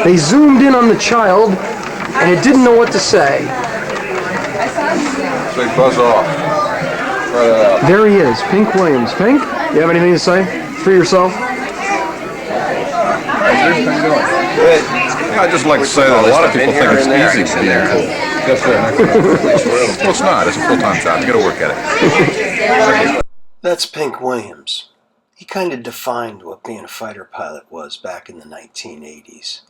They zoomed in on the child, and it didn't know what to say. Big buzz off. There he is, Pink Williams. Pink, you have anything to say for yourself? How's everything going? Good. Yeah, I'd just like to say that a lot of people think it's easy to be cool. That's it. Well, it's not. It's a full-time job. You got to work at it. That's Pink Williams. He kind of defined what being a fighter pilot was back in the 1980s.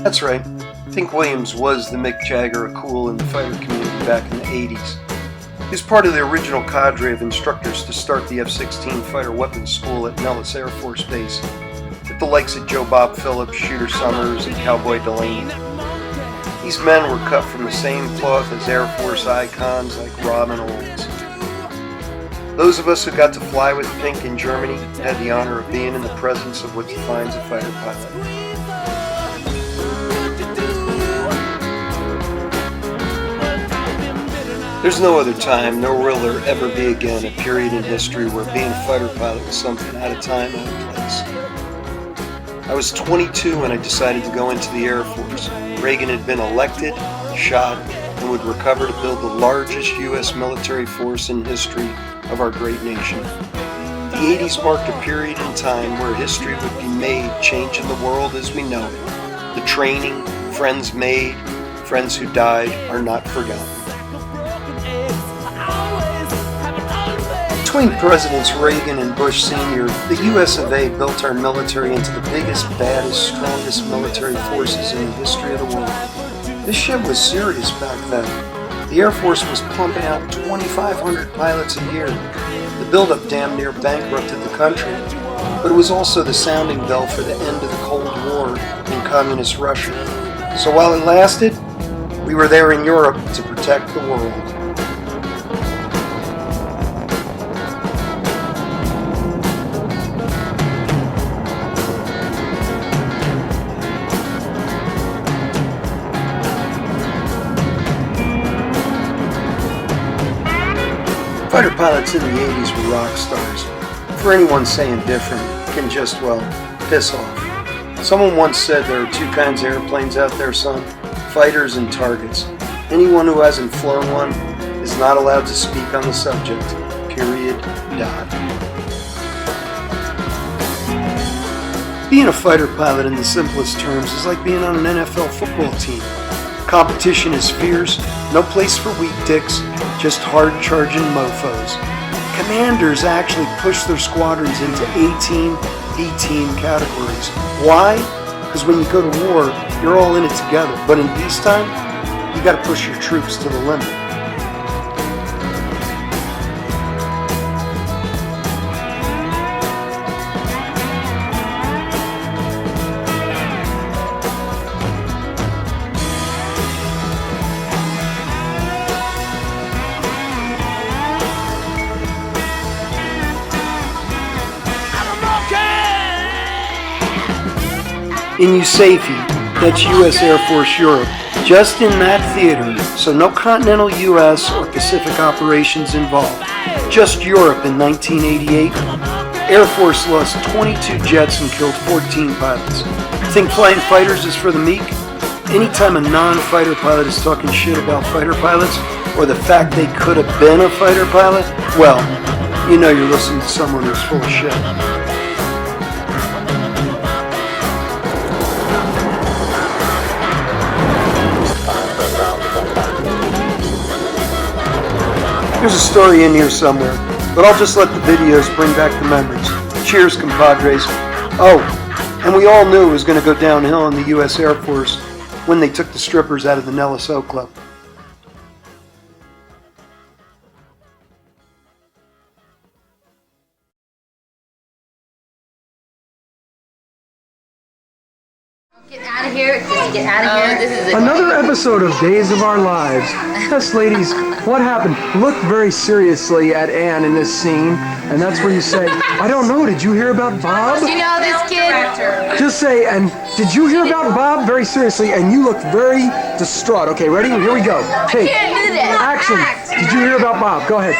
That's right. Pink Williams was the Mick Jagger of cool in the fighter community back in the 80s. He was part of the original cadre of instructors to start the F-16 Fighter Weapons School at Nellis Air Force Base, with the likes of Joe Bob Phillips, Shooter Summers, and Cowboy Delaney. These men were cut from the same cloth as Air Force icons like Robin Olds. Those of us who got to fly with Pink in Germany had the honor of being in the presence of what defines a fighter pilot. There's no other time, nor will there ever be again, a period in history where being a fighter pilot was something out of time, out of place. I was 22 when I decided to go into the Air Force. Reagan had been elected, shot, and would recover to build the largest U.S. military force in history of our great nation. The 80s marked a period in time where history would be made, changing the world as we know it. The training, friends made, friends who died are not forgotten. Between Presidents Reagan and Bush Sr., the US of A built our military into the biggest, baddest, strongest military forces in the history of the world. This shit was serious back then. The Air Force was pumping out 2,500 pilots a year. The buildup damn near bankrupted the country, but it was also the sounding bell for the end of the Cold War in communist Russia. So while it lasted, we were there in Europe to protect the world. Fighter pilots in the 80s were rock stars. For anyone saying different can just, well, piss off. Someone once said there are two kinds of airplanes out there, son. Fighters and targets. Anyone who hasn't flown one is not allowed to speak on the subject. Period. Dot. Being a fighter pilot in the simplest terms is like being on an NFL football team. Competition is fierce, no place for weak dicks, just hard-charging mofos. Commanders actually push their squadrons into A-team, B-team categories. Why? Because when you go to war, you're all in it together. But in peacetime, you gotta push your troops to the limit. In USAFE, that's U.S. Air Force Europe, just in that theater, so no continental U.S. or Pacific operations involved, just Europe in 1988, Air Force lost 22 jets and killed 14 pilots. Think flying fighters is for the meek? Anytime a non-fighter pilot is talking shit about fighter pilots, or the fact they could have been a fighter pilot, well, you know you're listening to someone who's full of shit. There's a story in here somewhere, but I'll just let the videos bring back the memories. Cheers, compadres. Oh, and we all knew it was going to go downhill in the U.S. Air Force when they took the strippers out of the Nellis O Club. Get out of here. Just get out of here. This is Another episode of Days of Our Lives. Yes, ladies, what happened? Look very seriously at Anne in this scene, and that's where you say, I don't know, did you hear about Bob? Do you know this kid? Just say, and did you hear about Bob? Very seriously, and you look very distraught. Okay, ready? Here we go. Take Can't do that. action. Did you hear about Bob? Go ahead.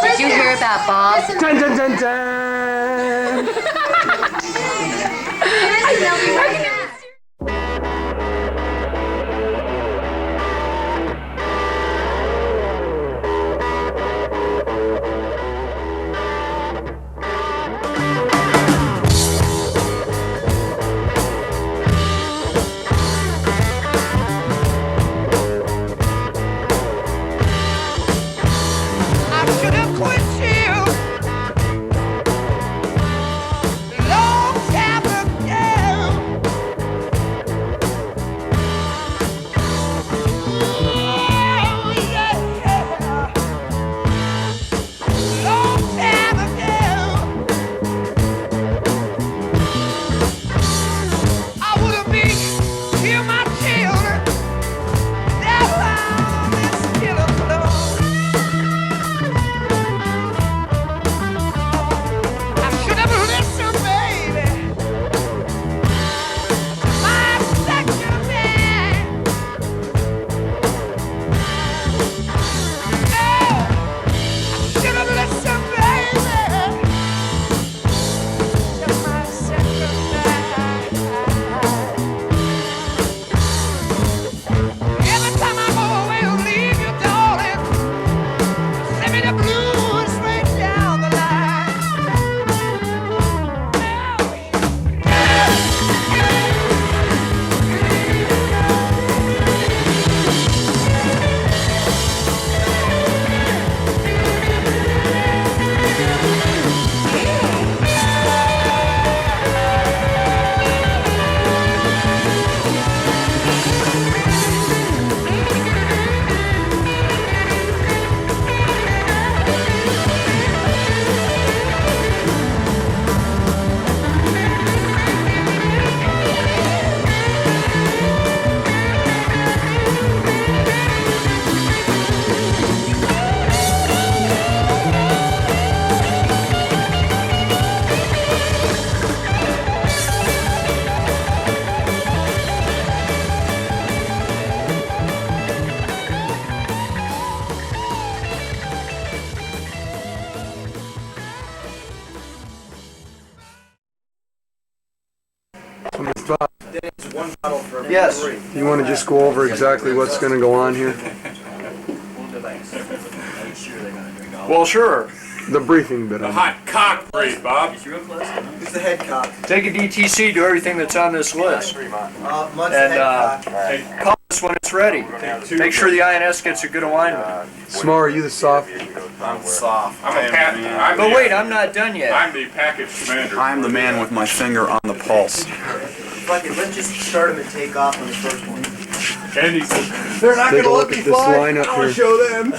Did you hear about Bob? Dun dun dun dun. Yes. You want to just go over exactly what's going to go on here? Well, sure. The briefing bit. The hot cock brief, Bob. Who's the head cock? Take a DTC, do everything that's on this list. Mutt's And head cock. call us when it's ready. Make sure the INS gets a good alignment. Smar, are you the soft? I'm soft. But wait, I'm not done yet. I'm the package commander. I'm the man with my finger on the pulse. Fuck it, let's just start him and take off on the first one. And he says, They're not Take a gonna look let me at this fly. lineup I wanna here. show them.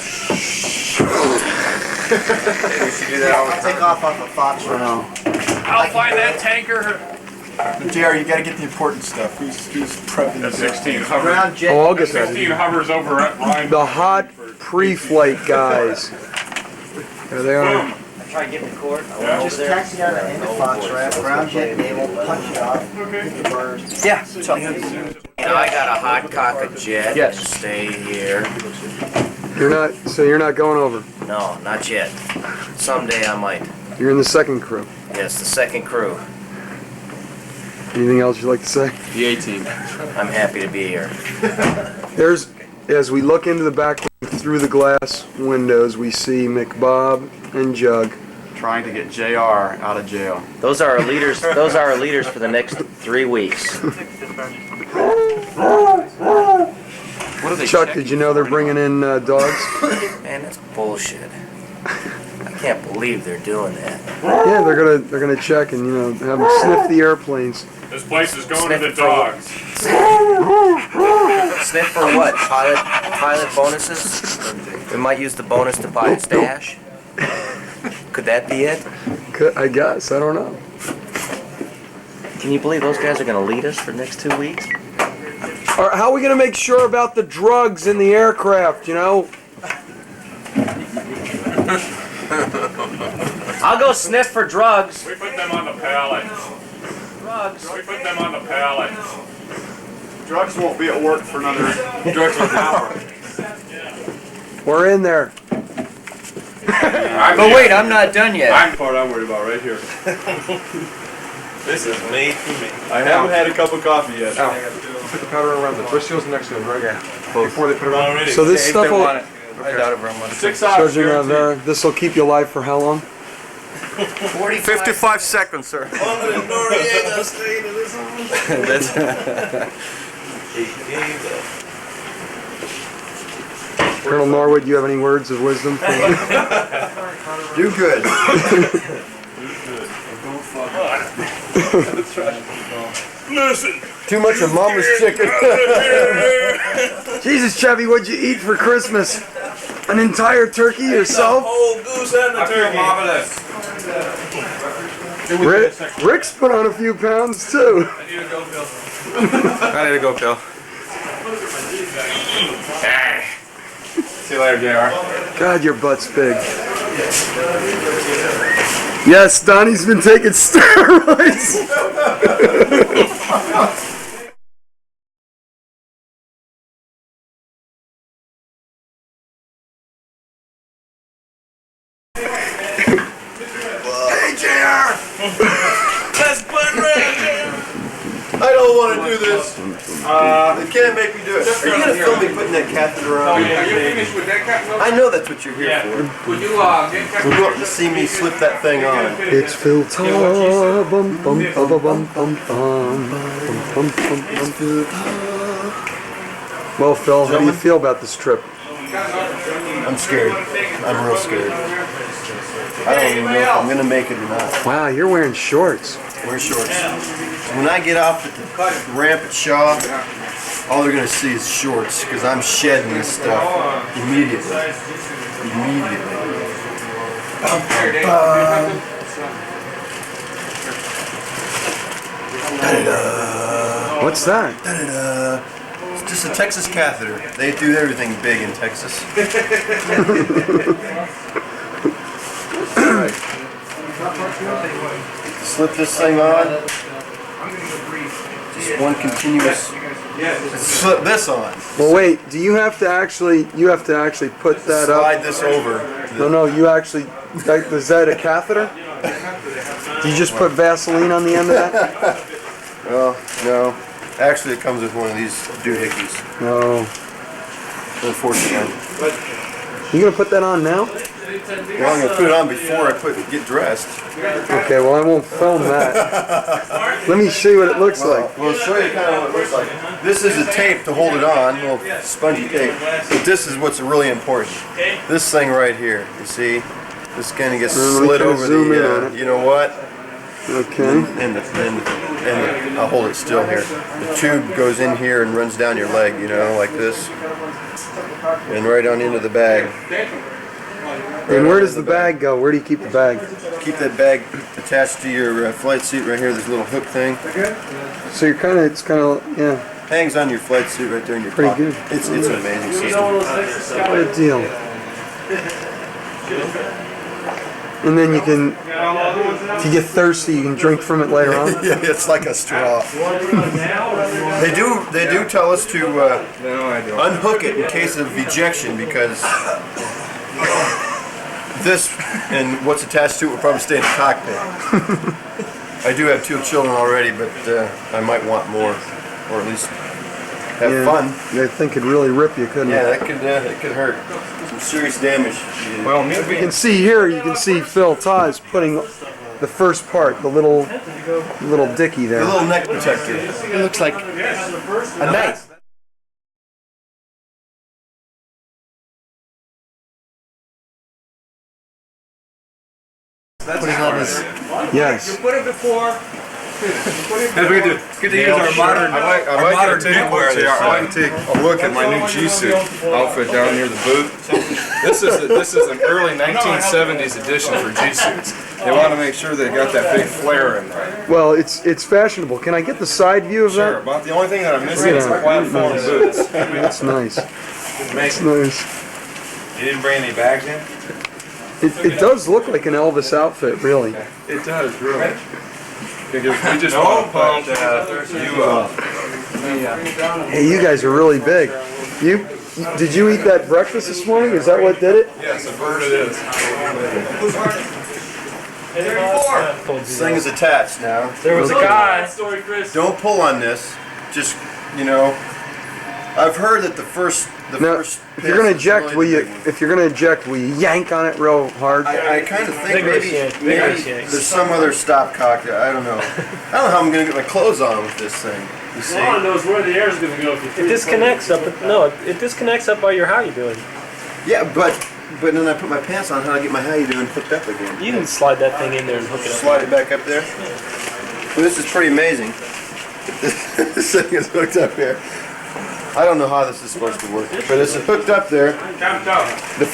I'll take off on the Fox right now. I'll find that tanker. JR, you gotta get the important stuff. Who's prepping the the 16 Ground hovers. jet. Oh, I'll get 16 that. hovers over at Ryan. The hot pre-flight guys. There they are. Boom. Try and get the cord. Just taxi on the end of Fox Rap. Ground jet naval. Punch it off. Hit the bars. Yeah. You know, I got a hot cock a jet. Yes. Stay here. You're not going over. No, not yet. Someday I might. You're in the second crew. Yes, the second crew. Anything else you'd like to say? The A-team. I'm happy to be here. There's, as we look into the back through the glass windows, we see McBob and Jug. Trying to get JR out of jail. Those are our leaders. Those are our leaders for the next 3 weeks. What are they Chuck, checking did you know they're bringing in dogs? Man, that's bullshit. I can't believe they're doing that. Yeah, they're gonna check and have them sniff the airplanes. This place is going Sniff to the for dogs. Sniff for what? Pilot bonuses? We might use the bonus to buy a stash. Could that be it? I guess, I don't know. Can you believe those guys are going to lead us for the next 2 weeks? Or how are we going to make sure about the drugs in the aircraft, you know? I'll go sniff for drugs. We put them on the pallet. Drugs. We put them on the pallet. Drugs won't be at work for another hour. We're in there. But wait, I'm not done yet. I'm the part I'm worried about right here. This is me. I haven't had a cup of coffee yet. Put the powder around the bristles next to it, right? Yeah. Before they put it on. So this stuff will... I doubt it very much. 6 hours. Sergeant Rivera, this will keep you alive for how long? 55 seconds, sir. Colonel Norwood, do you have any words of wisdom? Do good. Listen. Too much of Mama's chicken. Jesus, Chevy, what'd you eat for Christmas? An entire turkey yourself? Whole goose and the turkey. Marvelous. Rick's put on a few pounds too. I need to go, Bill. I need to go, Bill. See you later, JR. God, your butt's big. Yes, Donnie's been taking steroids. Hey, JR! Let's put red. I don't want to do this. They can't make me do it. Are you going to film me putting that catheter on? Are you finished with that cat? I know that's what you're here for. Would you get cat? You want to see me slip that thing on. It's Phil Tom. Bum, bum, bum, bum, bum, bum, bum, bum, bum, bum. Well, Phil, how do you feel about this trip? I'm scared. I'm real scared. I don't even know if I'm going to make it or not. Wow, you're wearing shorts. Wear shorts. When I get off at the ramp at Shaw, all they're going to see is shorts because I'm shedding this stuff immediately. What's that? It's just a Texas catheter. They do everything big in Texas. Slip this thing on. Just one continuous. Slip this on. Well, wait. Do you have to actually? You have to actually put that Slide up. this over. No. You actually. Is that a catheter? Do you just put Vaseline on the end of that? Well, no. Actually, it comes with one of these doohickeys. No. Unfortunately. You gonna put that on now? Well, I'm gonna put it on before I get dressed. Okay. Well, I won't film that. Let me show you what it looks like. We'll show you kind of what it looks like. This is a tape to hold it on, a little spongy tape. But this is what's really important. This thing right here, you see? This kind of gets slid over the, you know what? Okay. And I'll hold it still here. The tube goes in here and runs down your leg, you know, like this. And right on into the bag. And where does the bag go? Where do you keep the bag? Keep that bag attached to your flight suit right here, this little hook thing. So you're kind of, it's kind of, yeah. Hangs on your flight suit right there in your Pretty pocket. good. It's an amazing system. What a deal. And then you can, if you get thirsty, you can drink from it later on. Yeah, it's like a straw. They do tell us to unhook it in case of ejection because this and what's attached to it will probably stay in the cockpit. I do have 2 children already, but I might want more, or at least have fun. I think it'd really rip you, couldn't Yeah, it? that could hurt. Some serious damage. Well, You can see here, you can see Phil Ties putting the first part, the little dicky there. The little neck protector. It looks like a knife. Putting on this. Yes. Put it before. We get to use our modern. I'd like to take a look at my new G-suit outfit down near the booth. This is an early 1970s edition for G-suits. They want to make sure they got that big flare in there. Well, it's fashionable. Can I get the side view of Sure, that? about the only thing that I'm missing is the platform boots. That's nice. That's nice. You didn't bring any bags in? It does look like an Elvis outfit, really. It does, really. Because we just want to put you up. Hey, you guys are really big. Did you eat that breakfast this morning? Is that what did it? Yes, a bird it is. This thing is attached now. There was a guy. Don't pull on this. Just, you know, I've heard that the first If you're gonna eject, will you yank on it real hard? I kind of think maybe there's some other stopcock there. I don't know. I don't know how I'm gonna get my clothes on with this thing. You see? Ron knows where the air's gonna go. It disconnects up. It disconnects up by your how you doing. Yeah, but then I put my pants on. How do I get my how you doing hooked up again? You can slide that thing in there and hook it up. Slide it back up there. Well, this is pretty amazing. This thing is hooked up here. I don't know how this is supposed to work, but it's hooked up there. The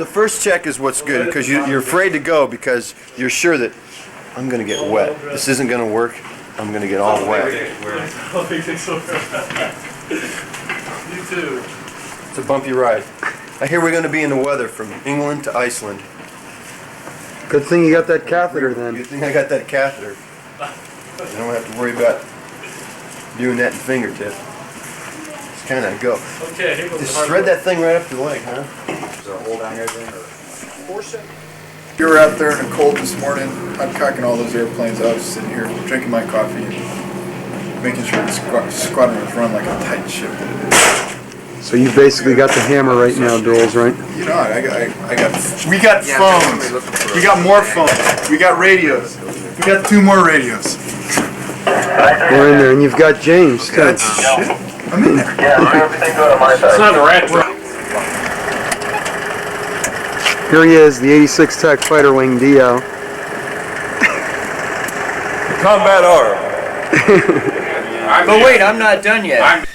first check is what's good because you're afraid to go because you're sure that I'm gonna get wet. This isn't gonna work. I'm gonna get all wet. You too. It's a bumpy ride. I hear we're gonna be in the weather from England to Iceland. Good thing you got that catheter then. Good thing I got that catheter. I don't have to worry about doing that in fingertip. Just kind of go. Okay, here goes Just the hard thread work. that thing right up the leg, huh? Is there a hole down here then? We were out there in the cold this morning, uncocking all those airplanes. I was sitting here drinking my coffee and making sure the squadron was run like a tight ship that it is. So you basically got the hammer right now, Doles, right? You know, we got phones. We got more phones. We got radios. We got 2 more radios. We're in there, and you've got James too. That's shit. I'm in there. It's not a rat trap. Here he is, the 86 Tech Fighter Wing DO. Combat arm. But wait, I'm not done yet.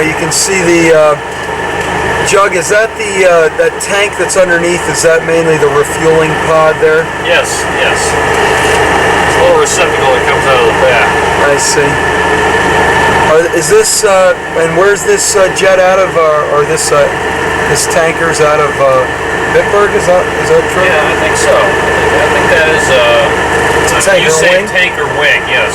You can see the jug. Is that the that tank that's underneath? Is that mainly the refueling pod there? Yes, yes. It's a little receptacle that comes out of the back. I see. Is this and where's this jet out of, or this tanker's out of Bitburg? Is that true? Yeah, I think so. I think that is It's a tank you or say wing? tank or wing, yes.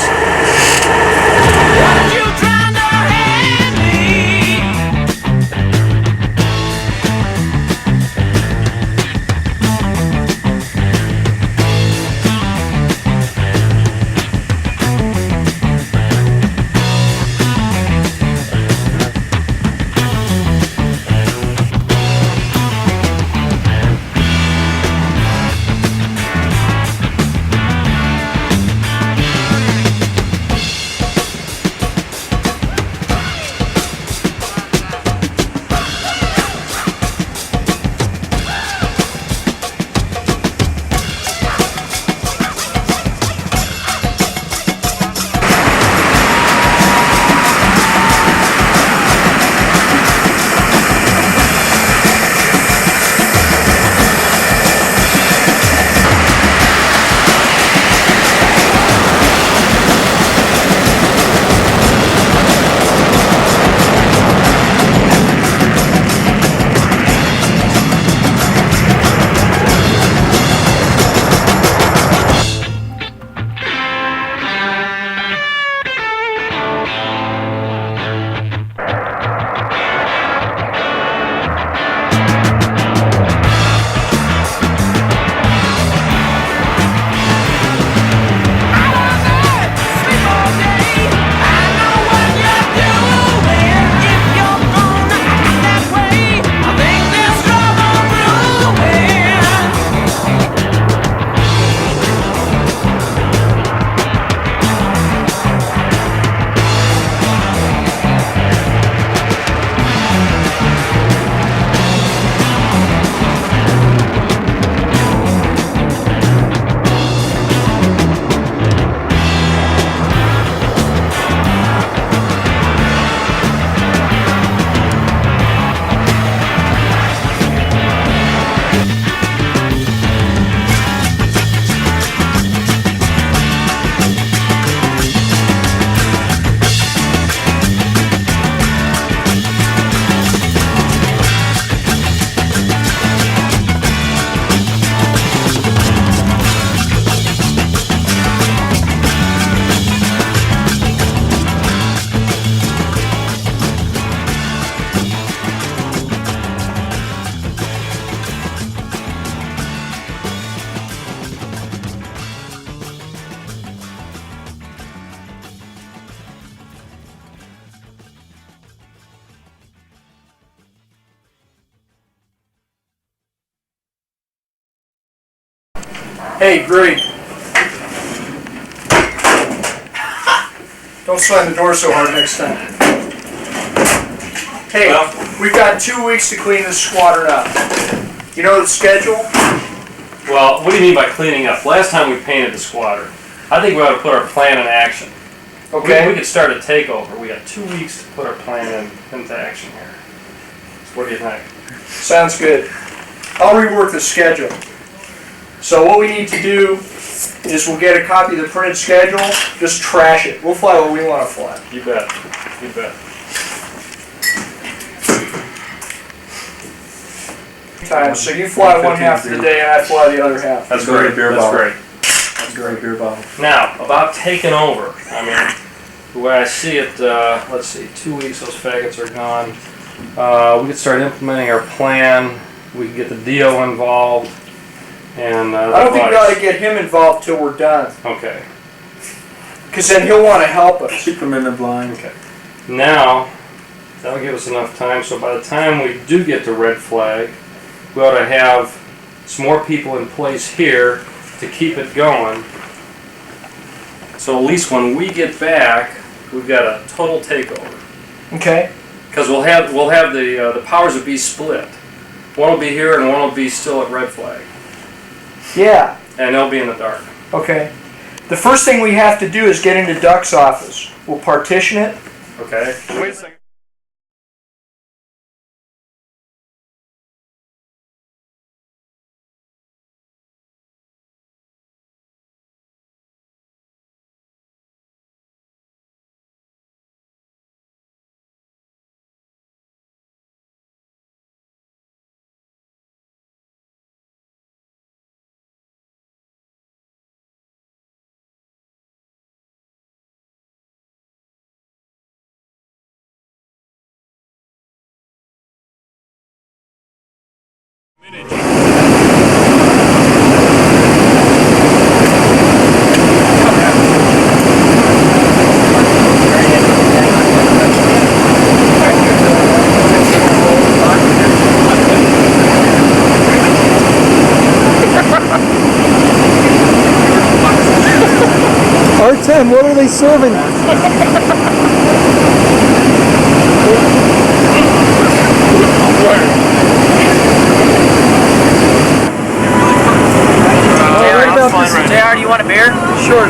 Hey, Greg. Don't slam the door so hard next time. Hey, we've got 2 weeks to clean this squadron up. You know the schedule? Well, what do you mean by cleaning up? Last time we painted the squadron. I think we ought to put our plan in action. Okay. We could start a takeover. We got 2 weeks to put our plan into action here. So what do you think? Sounds good. I'll rework the schedule. So what we need to do is we'll get a copy of the printed schedule, just trash it. We'll fly what we want to fly. You bet. You bet. Time. So you fly one half of the day and I fly the other half. That's great. That's great. That's great beer bottle. Now, about taking over. I mean, the way I see it, let's see, 2 weeks, those faggots are gone. We could start implementing our plan. We can get the DO involved. And I don't think we ought to get him involved till we're done. Okay. Because then he'll want to help us. Keep them in the blind. Okay. Now, that'll give us enough time. So by the time we do get to red flag, we ought to have some more people in place here to keep it going. So at least when we get back, we've got a total takeover. Okay. Because we'll have the powers that be split. One will be here and one will be still at red flag. Yeah. And they'll be in the dark. Okay. The first thing we have to do is get into Duck's office. We'll partition it. Okay. Wait a second. R10, what are they serving? JR, do you want a beer? Sure.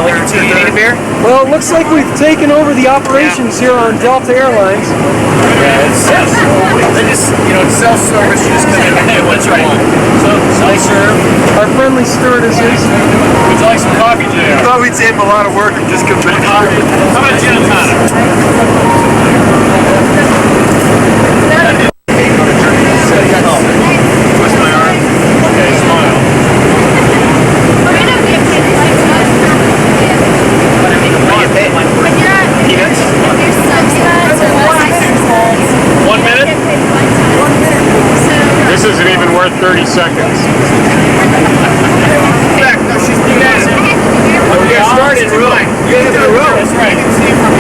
Lincoln 2, you need a beer? Well, it looks like we've taken over the operations here on Delta Airlines. Yeah, it's they just, self-service, you just come in and hey, what's right? So, self-serve. Our friendly stewardesses. Would you like some coffee, JR? I thought we'd save him a lot of work and just come back. How about gin and tonic? Twist my arm. Okay, smile. Peanuts? 1 minute? This isn't even worth 30 seconds. Get started. You guys have the room. That's right.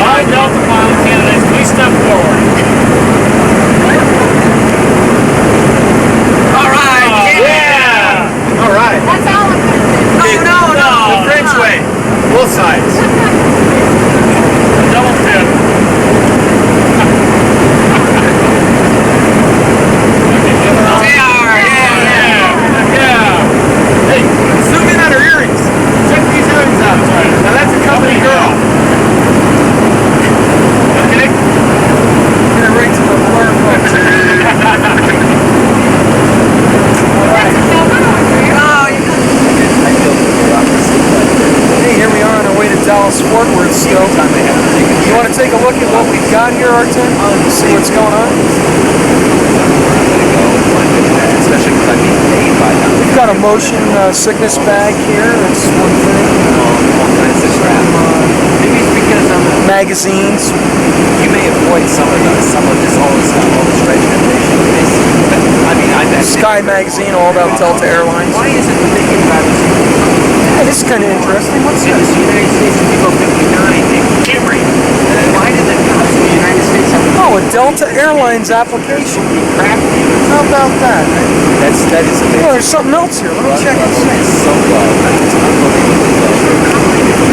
All Delta pilot candidates, please step forward. All right. Yeah. All right. That's all of them. No. The French way. Both sides. Double tip. Hey, zoom in on her earrings. Check these earrings out. Now that's a company girl. Okay? Get her right to the floor. Hey, here we are on our way to Dallas Fort Worth still. You want to take a look at what we've got here, R10? See what's going on? We've got a motion sickness bag here. That's one thing. Magazines. You may avoid some of this, all this regimentation. Sky magazine, all about Delta Airlines. Why isn't the big magazine? Yeah, this is kind of interesting. What's In this? the United States, people 59 named Camry. Why did the cops in the United States have Oh, Oh, a Delta Airlines application. How about that? That is amazing. Oh, there's something else here. Let me check and see. It's so low. It's unbelievable.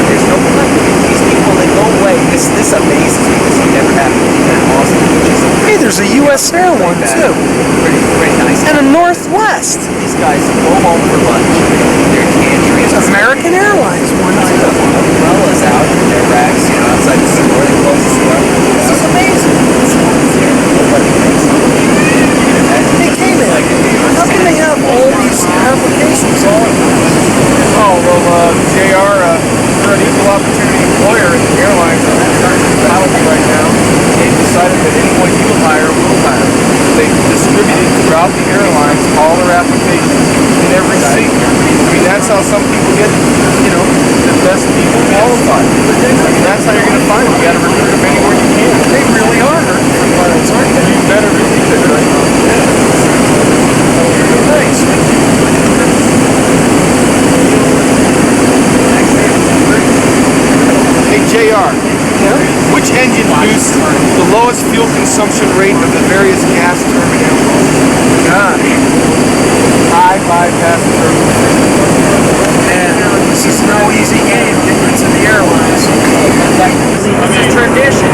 There's no point. These people, they go away. This amazes me. This has never happened in Austin. Hey, there's a U.S. Air one too. Pretty nice. And a Northwest. These guys go home for lunch. They're tangerines. American Airlines one too. Umbrellas out in their racks, you know, outside the store. They close the store. This is amazing. Hey, K-Man, how can they have all these applications all at once? Oh, well, JR, we're an equal opportunity employer in the airlines technology right now. They've decided that anyone you hire will hire. So they distributed throughout the airlines all their applications in every seat. I mean, that's how some people get, you know, the best people qualified. I mean, that's how you're going to find them. You got to recruit them anywhere you can. They really are hurting pilots, aren't they? You better believe it, right? Thanks. Hey, JR, which engine produced the lowest fuel consumption rate of the various gas terminals? God. High bypass turbines. Man, this is no easy game getting into the airlines. This is tradition.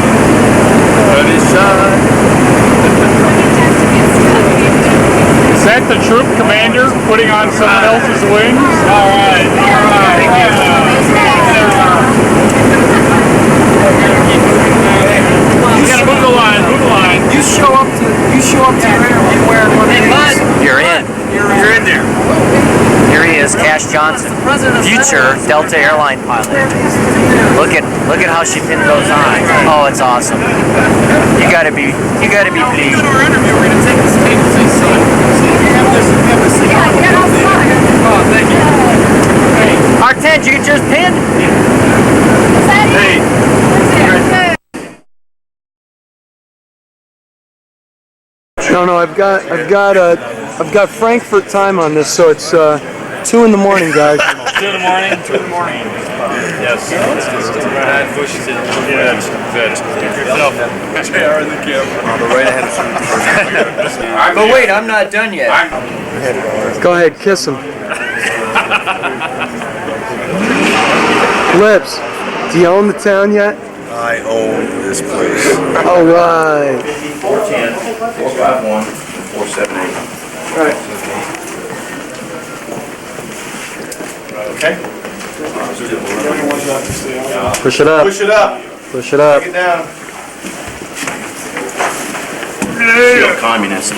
Is that the troop commander putting on someone else's wings? All right. You gotta move the line. You show up to your interview wearing one of these. You're in. You're in there. Here he is, Cash Johnson, future Delta airline pilot. Look at how she pinned those on. Oh, it's awesome. You gotta be pleased. Our interview, we're gonna take this table to the side. So you have this thing. Oh, thank you. Hey. Artent, you can just pin. Hey. No, I've got Frankfurt time on this, so it's 2 in the morning, guys. 2 in the morning. Yes. Add bushes in. Yeah, veg. Yourself. JR in the camera. But right ahead of But wait, I'm not done yet. Go ahead, kiss him. Lips, do you own the town yet? I own this place. All right. 410, 451, 478. Right. Okay. Push it up. Push it up. Push it up. Take it down. Feel communist.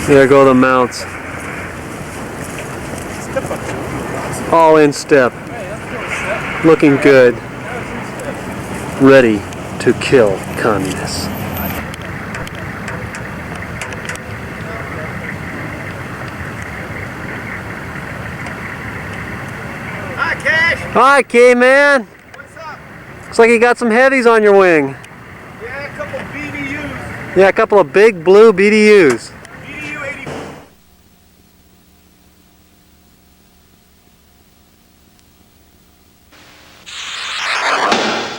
There go the mounts. All in step. Looking good. Ready to kill communists. Hi, Cash. Hi, K-Man. What's up? Looks like you got some heavies on your wing. Yeah, a couple BDUs. Yeah, a couple of big blue BDUs. BDU 80.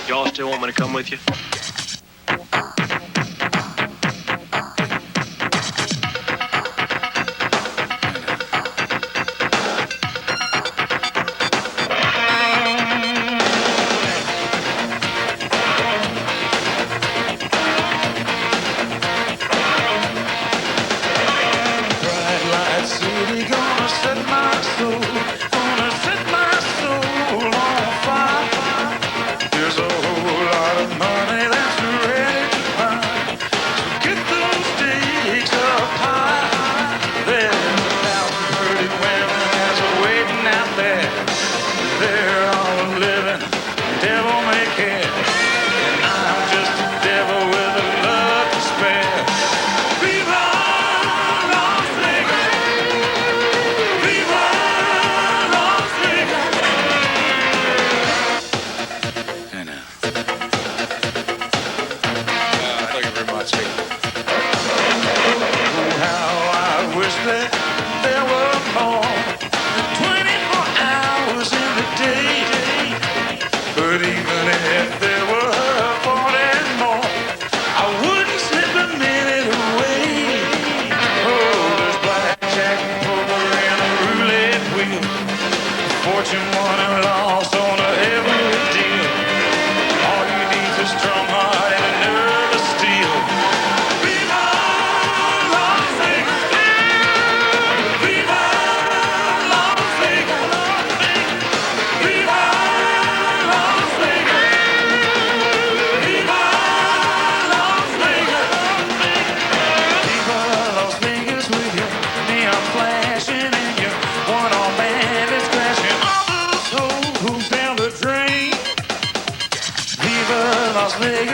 Y'all still want me to come with you? There's a whole lot of money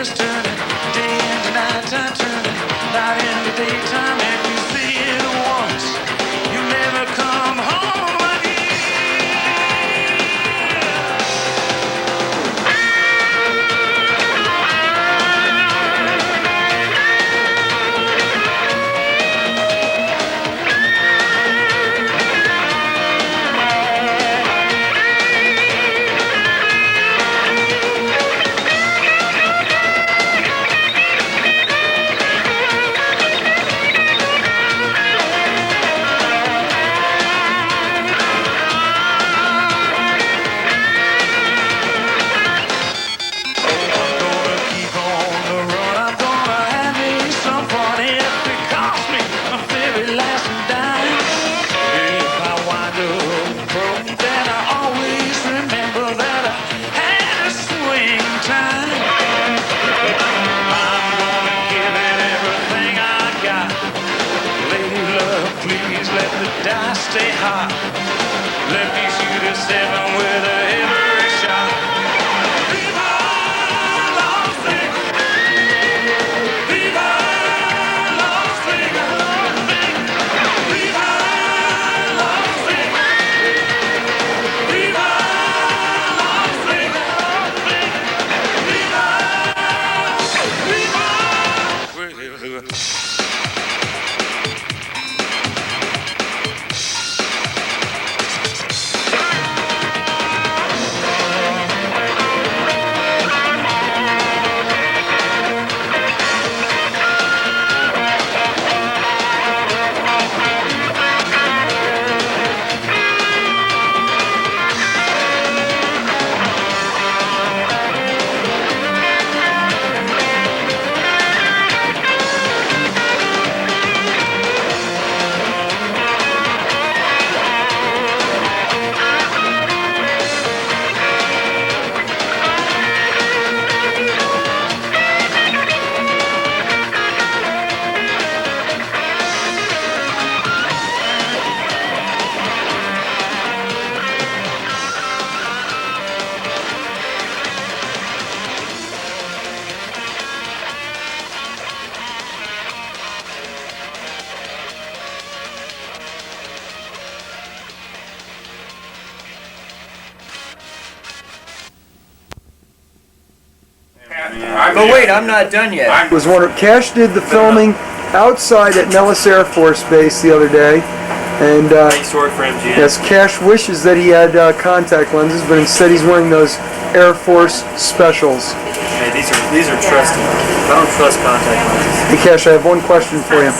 just turning, day into nighttime turning, night into daytime. If you see it once, you never come home again. Stay hot. Let me shoot a 7 with a every shot. Viva Las Vegas. Viva Las Vegas. Viva Las Vegas. Viva Las Vegas. Viva. Viva. But wait, I'm not done yet. I was wondering, Cash did the filming outside at Nellis Air Force Base the other day, and story for MGM. yes, Cash wishes that he had contact lenses, but instead he's wearing those Air Force specials. Hey, these are trusted. I don't trust contact lenses. Hey Cash, I have one question for you.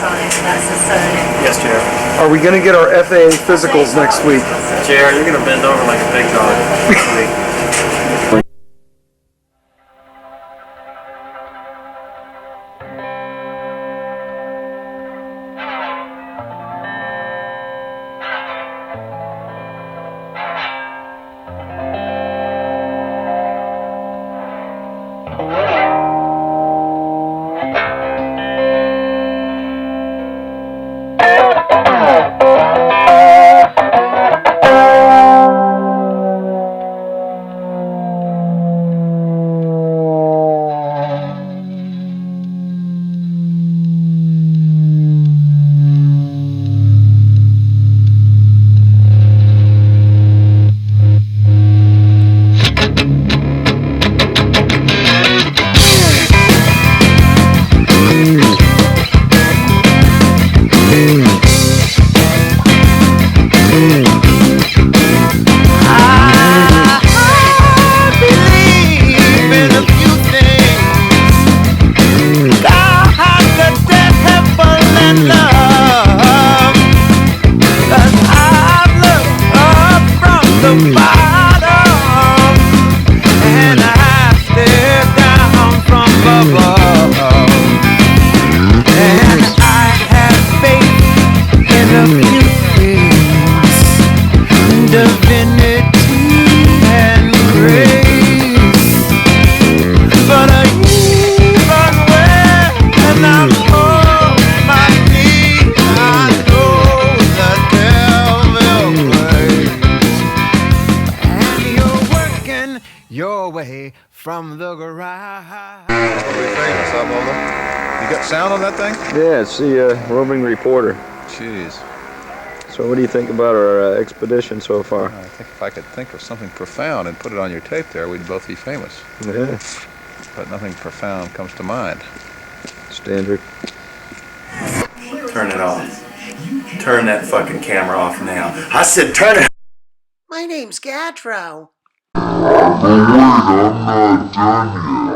Yes, JR. Are we going to get our FAA physicals next week? JR, you're gonna bend over like a big dog next week. your way from the garage. famous, huh, Bubba? You got sound on that thing? Yeah, it's the roving reporter. Jeez. So what do you think about our expedition so far? I think if I could think of something profound and put it on your tape there, we'd both be famous. Yeah. But nothing profound comes to mind. Standard. Turn it off. Turn that fucking camera off now. I said turn it. My name's Gadro. I'm not done yet.